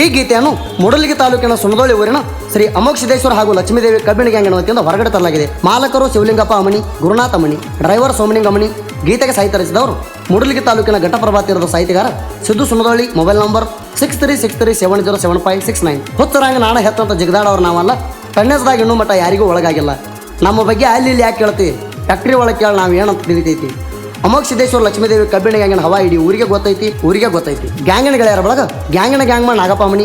ಈ ಗೀತೆಯನ್ನು ಮೂಡಲಗಿ ತಾಲೂಕಿನ ಸುಣದೋಳಿ ಊರಿನ ಶ್ರೀ ಅಮೋಘ ಸಿದ್ದೇಶ್ವರ ಹಾಗೂ ಲಕ್ಷ್ಮೀದೇವಿ ಕಬ್ಬಿಣ ಗ್ಯಾಂಗ್ ವತಿಯಿಂದ ಹೊರಗಡೆ ತರಲಾಗಿದೆ. ಮಾಲಕರು ಶಿವಲಿಂಗಪ್ಪ ಅಮಣಿ, ಗುರುನಾಥ ಅಮಣಿ, ಡ್ರೈವರ್ ಸೋಮಲಿಂಗ ಅಮಣಿ. ಗೀತೆಗೆ ಸಾಹಿತ್ಯ ರಚಿಸಿದವರು ಮೂಡಲಗಿ ತಾಲೂಕಿನ ಘಟಪ್ರಭಾ ತೀರದ ಸಾಹಿತ್ಯಗಾರ ಸಿದ್ದು ಸುಣದೋಳಿ. Mobile number 6363707569. ಹುತ್ತರಾಂಗ ನಾಣ ಹೆತ್ತಂತ ಜಿಗದಾಡವ್ರು ನಾವಲ್ಲ, ಕಣ್ಣೆಸದಾಗ ಇನ್ನೂ ಮಟ್ಟ ಯಾರಿಗೂ ಒಳಗಾಗಿಲ್ಲ. ನಮ್ಮ ಬಗ್ಗೆ ಅಲ್ಲಿ ಇಲ್ಲಿ ಯಾಕೆ ಕೇಳ್ತಿ, ಫ್ಯಾಕ್ಟ್ರಿ ಒಳಗೆ ಕೇಳಿ ನಾವು ಏನಂತ ತಿಳಿತೈತಿ. ಅಮೋಘ ಸಿದ್ದೇಶ್ವರ ಲಕ್ಷ್ಮೀದೇವಿ ಕಬ್ಬಿಣ ಗ್ಯಾಂಗಿನ ಹವಾ ಇಡೀ ಊರಿಗೆ ಗೊತ್ತೈತಿ, ಊರಿಗೆ ಗೊತ್ತೈತಿ. ಗ್ಯಾಂಗಿನ ಗೆಳೆಯರ ಬಳಗ ಗ್ಯಾಂಗಿನ ಗ್ಯಾಂಗ್ ಮಾಡಿ ನಾಗಪ್ಪ ಅಮಣಿ.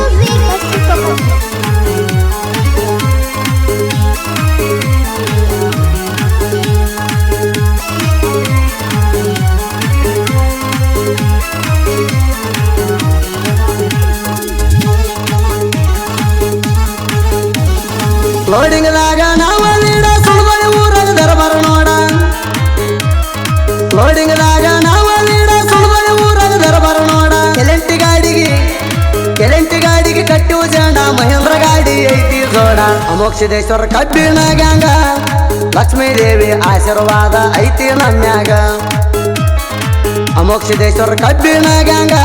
ಲೋಡಿಂಗ್ದಾಗ ನಾವ ನೀಡ ಸುಳ್ಬಳಿ ಊರಾಗ ದರಬಾರ ನೋಡ. ಲೋಡಿಂಗ್ದಾಗ ನಾವ ನೀಡ ಸುಳ್ಬಳಿ ಊರಾಗ ದರಬಾರ ನೋಡ. ಎಲೆಂಟಿ ಗಾಡಿಗೆ ಕಟ್ಟುವ ಜಂಡ, ಮಹೇಂದ್ರ ಗಾಡಿ ಐತಿ ಜೋಡ. ಅಮೋಘ ಸಿದ್ದೇಶ್ವರ ಕಬ್ಬಿಣ ಗ್ಯಾಂಗ, ಲಕ್ಷ್ಮೀದೇವಿ ಆಶೀರ್ವಾದ ಐತಿ ನಮ್ಯಾಗ. ಅಮೋಘ ಸಿದ್ದೇಶ್ವರ ಕಬ್ಬಿಣ ಗ್ಯಾಂಗ,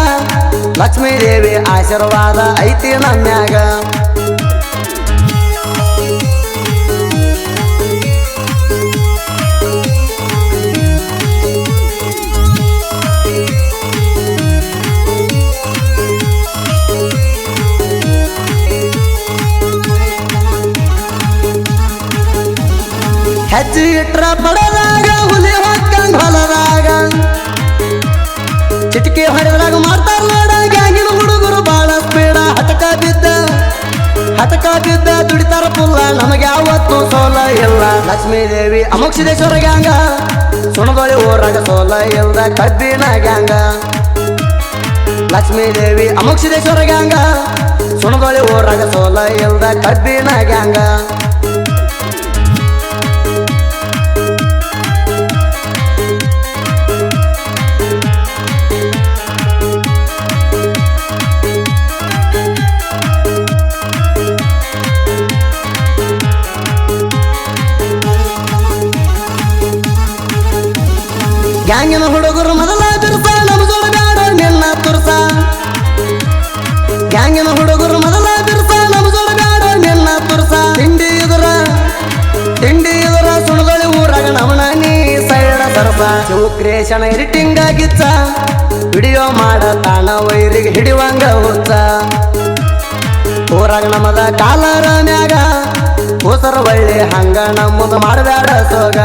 ಲಕ್ಷ್ಮೀದೇವಿ ಆಶೀರ್ವಾದ ಐತಿ ನಮ್ಯಾಗ. ಹೆಜ್ಜೆ ಇಟ್ರ ಪಡದಾಗ ಹುಲಿ ಹಾಕಂಗ್ ಹೊಲದಾಗ, ಚಿಟಿಕೆ ಹೊಡೆದಾಗ ಮಾಡ್ತಾರ ನೋಡ ಗ್ಯಾಂಗಿನ ಹುಡುಗರು ಬಾಳ ಸ್ಪೀಡ. ಹಟಕ ಬಿದ್ದ ದುಡಿತಾರ ಪುಲ್ಲ, ನಮಗೆ ಯಾವತ್ತು ಸೋಲ ಇಲ್ಲ. ಲಕ್ಷ್ಮೀದೇವಿ ಅಮೋಘ ಸಿದ್ದೇಶ್ವರ ಗ್ಯಾಂಗ, ಸುಣದೋಳಿ ಊರಾಗ ಸೋಲ ಇಲ್ದ ಕಬ್ಬಿಣ ಗ್ಯಾಂಗ. ಲಕ್ಷ್ಮೀದೇವಿ ಅಮೋಘ ಸಿದ್ದೇಶ್ವರ ಗ್ಯಾಂಗ, ಸುಣದೋಳಿ ಊರಾಗ ಸೋಲ ಇಲ್ದ ಕಬ್ಬಿಣ ಗ್ಯಾಂಗ. ಗ್ಯಾಂಗಿನ ಹುಡುಗರು ಮೊದಲ ಬಿರ್ಸ, ನಮ್ಮ ಜೋಡಗಾಡ ನಿನ್ನ ತುರ್ಸ. ಗ್ಯಾಂಗಿನ ಹುಡುಗರು ಮೊದಲ ಬಿರ್ಸ, ನಮ್ಮ ಜೋಡಗಾಡ ನಿನ್ನ ತುರ್ಸ. ತಿಂಡಿ ಎದುರ ಸುಣದೋಳಿ ಊರಾಗ ನಮನ ನೀ ಸೈಡ ಸರಸ. ಶಿವ ಕ್ರಿಯೇಷನ್ ಎಡಿಟಿಂಗ್ ಆಗಿಚ್ಚ, ವಿಡಿಯೋ ಮಾಡತಾನ ವೈರಿಗೆ ಹಿಡಿವಂಗ ಹುಚ್ಚ. ಊರಾಗ ನಮ್ಮದ ಕಾಲರ ಮ್ಯಾಗ, ಕೂಸರ ಒಳ್ಳೆ ಹಂಗ ನಮ್ಮದು ಮಾಡಬ್ಯಾಡ ಸೋಗ.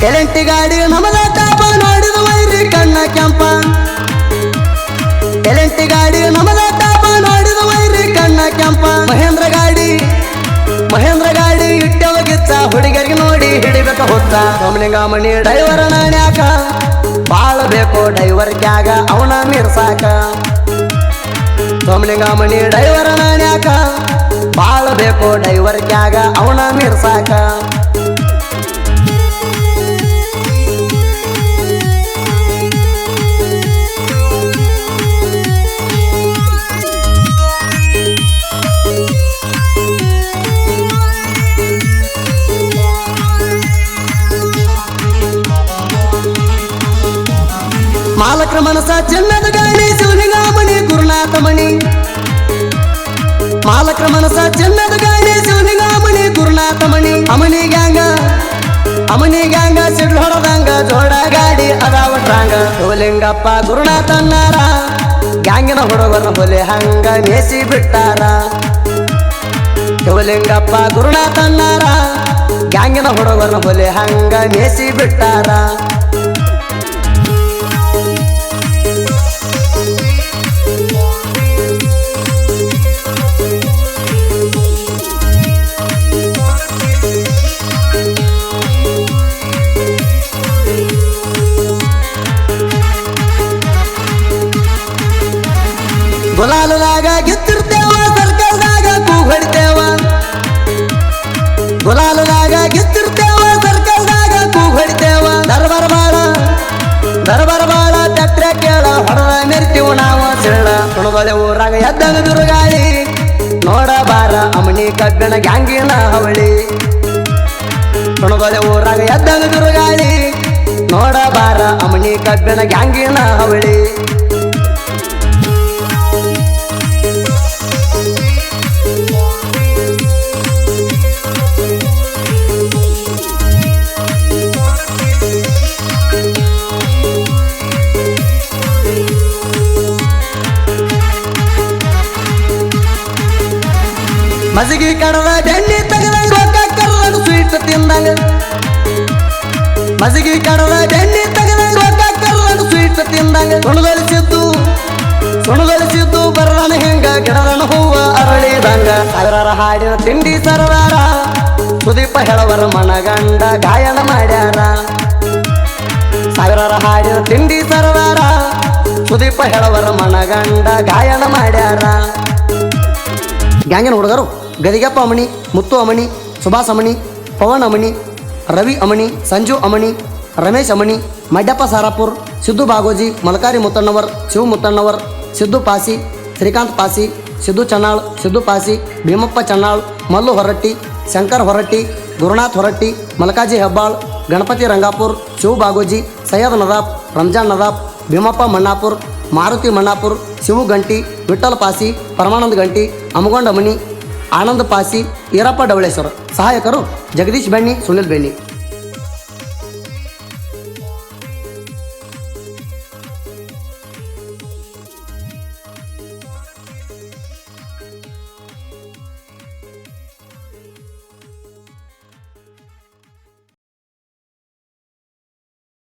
ಎಲೆಂಟಿ ಗಾಡಿ ನಮದ ಟಾಪ, ನೋಡಿದ ವೈರಿ ಕಣ್ಣ ಕೆಂಪ. ಎಲೆಂಟಿ ಗಾಡಿ ನಮದ ಟಾಪ, ನೋಡಿದ ವೈರಿ ಕಣ್ಣ ಕೆಂಪ. ಮಹೇಂದ್ರ ಗಾಡಿ ಇಟ್ಟವಗಿಚ್ಚ, ಹುಡುಗರಿಗೆ ನೋಡಿ ಹಿಡಿಬೇಕ ಹುಚ್ಚ. ಸೋಮಲಿಂಗ ಅಮಣಿ ಡ್ರೈವರ್ ನಾಣ್ಯಾಕ, ಬಾಳ ಬೇಕು ಡ್ರೈವರ್ ಕ್ಯಾಗ ಅವನ ಮೀರ್ಸಾಕ. ಸೋಮಲಿಂಗ ಅಮಣಿ ಡ್ರೈವರ್ ನಾಣ್ಯಾಕ, ಬಾಳ ಬೇಕು ಡ್ರೈವರ್ ಕ್ಯಾಗ ಅವನ ಮೀರ್ಸಾಕ. ಮಾಲಕರ ಮನಸ ಚಿನ್ನದ ಗಾಡಿ, ಶಿವಲಿಂಗ ಅಮಣಿ, ಗುರುನಾಥ ಅಮಣಿ. ಮಾಲಕರ ಮನಸ ಚಿನ್ನದ ಗಾಡಿ, ಶಿವಲಿಂಗ ಅಮಣಿ, ಗುರುನಾಥ ಅಮಣಿ. ಅಮಣಿ ಗ್ಯಾಂಗ ಸಿಡ್ಲು ಹೊಡೆದಂಗ, ಜೋಡ ಗಾಡಿ ಅದಾವ ಟ್ರಾಂಗ. ಶಿವಲಿಂಗಪ್ಪ ಗುರುನಾಥ ಅನ್ನಾರ, ಗ್ಯಾಂಗಿನ ಹುಡುಗರ ಹುಲಿ ಹಂಗ ಮೇಸಿ ಬಿಟ್ಟಾರ. ಶಿವಲಿಂಗಪ್ಪ ಗುರುನಾಥ ಅನ್ನಾರ, ಗ್ಯಾಂಗಿನ ಹುಡುಗರ ಹುಲಿ ಹಂಗ ಮೇಸಿ ಬಿಟ್ಟಾರ. ಗುಲಾಲದಾಗ ಗೆದ್ದಿರ್ತೇವ, ಸರ್ಕಲ್ದಾಗ ಕೂಗ್ ಹೊಡಿತೇವ. ಗುಲಾಲದಾಗ ಗೆದ್ದಿರ್ತೇವ, ಸರ್ಕಲ್ದಾಗ ಕೂಗ್ ಹೊಡಿತೇವ. ದರ್ಬಾರ ಬಾಳ ಸುಣದೊಳೆ ಊರಾಗ ಎದ್ದಂಗ ಬಿರುಗಾಳಿ ನೋಡಬಾರ ಅಮನಿ ಕಬ್ಬಿಣ ಗ್ಯಾಂಗಿನ ಹವಳಿ ಸುಣದೊಳೆ ಊರಾಗ ಎದ್ದಂಗ ಬಿರುಗಾಳಿ ನೋಡಬಾರ ಅಮನಿ ಕಬ್ಬಿಣ ಗ್ಯಾಂಗಿನ ಹವಳಿ ಮಸಿಗಿ ಕಡದ ಬೆಣ್ಣಿ ತೆಗೆದಂಗ ಕರ್ರಂಗ ಸ್ವೀಟ್ ತಿಂದಂಗ ಮಸಿಗಿ ಕಡದ ಬೆಣ್ಣಿ ತೆಗೆದಂಗ ಕರ್ರಂಗ ಸ್ವೀಟ್ ತಿಂದಂಗ ಸುಣದಲಿಸಿದ್ದು ಬರದನ ಹಿಂಗ ಗಿಡದನ ಹೂವ ಅರಳಿದಂಗ ಸಾವಿರಾರ ಹಾಡಿನ ತಿಂಡಿ ಸರದಾರ ಸುದೀಪ ಹೇಳವರ ಮನಗಂಡ ಗಾಯನ ಮಾಡ್ಯಾರ ಸಾವಿರಾರ ಹಾಡಿನ ತಿಂಡಿ ಸರದಾರ ಸುದೀಪ ಹೇಳವರ ಮನಗಂಡ ಗಾಯನ ಮಾಡ್ಯಾರ ಗ್ಯಾಂಗಿನ ಹುಡುಗರು ಗದಿಗಪ್ಪ ಅಮಣಿ ಮುತ್ತು ಅಮಣಿ ಸುಭಾಸ್ ಅಮಣಿ ಪವನ್ ಅಮಣಿ ರವಿ ಅಮಣಿ ಸಂಜು ಅಮಣಿ ರಮೇಶ್ ಅಮಣಿ ಮಡ್ಯಪ್ಪ ಸಾರಾಪುರ್ ಸಿದ್ದು ಬಾಗೋಜಿ ಮಲಕಾರಿ ಮುತ್ತಣ್ಣವರ್ ಶಿವ ಮುತ್ತಣ್ಣವರ್ ಸಿದ್ದು ಪಾಸಿ ಶ್ರೀಕಾಂತ್ ಪಾಸಿ ಸಿದ್ದು ಚನ್ನಾಳ್ ಸಿದ್ದು ಪಾಸಿ ಭೀಮಪ್ಪ ಚನ್ನಾಳ್ ಮಲ್ಲು ಹೊರಟ್ಟಿ ಶಂಕರ್ ಹೊರಟ್ಟಿ ಗುರುನಾಥ್ ಹೊರಟ್ಟಿ ಮಲಕಾಜಿ ಹೆಬ್ಬಾಳ್ ಗಣಪತಿ ರಂಗಾಪುರ್ ಶಿವ ಬಾಗೋಜಿ ಸೈಯದ್ ನದಾಬ್ ರಂಜಾನ್ ನದಾಬ್ ಭೀಮಪ್ಪ ಮಣ್ಣಾಪುರ್ ಮಾರುತಿ ಮಣ್ಣಾಪುರ್ ಶಿವು ಗಂಟಿ ವಿಠಲ್ ಪಾಸಿ ಪರಮಾನಂದ್ ಗಂಟಿ ಅಮಗೊಂಡ ಅಮನಿ ಆನಂದ್ ಪಾಸಿ ಈರಪ್ಪ ಡವಳೇಶ್ವರ ಸಹಾಯಕರು ಜಗದೀಶ್ ಬೆಣ್ಣಿ ಸುನಿಲ್ ಬೆಣ್ಣಿ